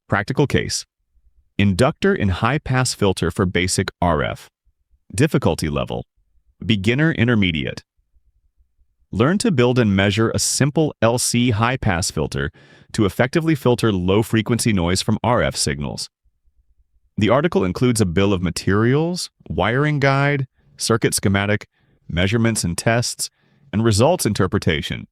Practical case. Inductor in high-pass filter for basic RF. Difficulty level. Beginner intermediate. Learn to build and measure a simple LC high-pass filter to effectively filter low-frequency noise from RF signals. The article includes a bill of materials, wiring guide, circuit schematic, measurements and tests, and results interpretation.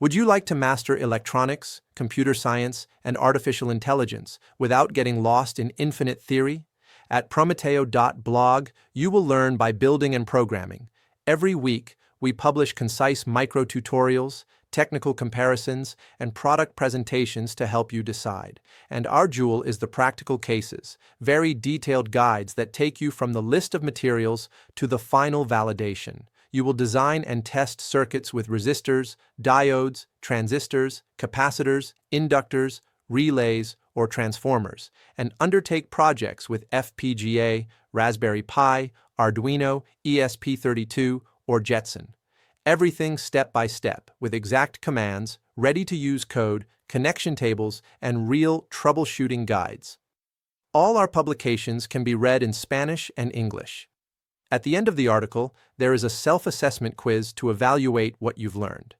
Would you like to master electronics, computer science, and artificial intelligence without getting lost in infinite theory? At prometeo.blog, you will learn by building and programming. Every week, we publish concise micro-tutorials, technical comparisons, and product presentations to help you decide. And our jewel is the practical cases, very detailed guides that take you from the list of materials to the final validation. You will design and test circuits with resistors, diodes, transistors, capacitors, inductors, relays, or transformers, and undertake projects with FPGA, Raspberry Pi, Arduino, ESP32, or Jetson. Everything step by step, with exact commands, ready-to-use code, connection tables, and real troubleshooting guides. All our publications can be read in Spanish and English. At the end of the article, there is a self-assessment quiz to evaluate what you've learned.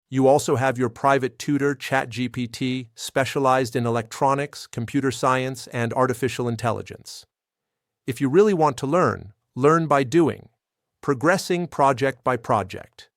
You also have your private tutor, ChatGPT, specialized in electronics, computer science, and artificial intelligence. If you really want to learn by doing, progressing project by project.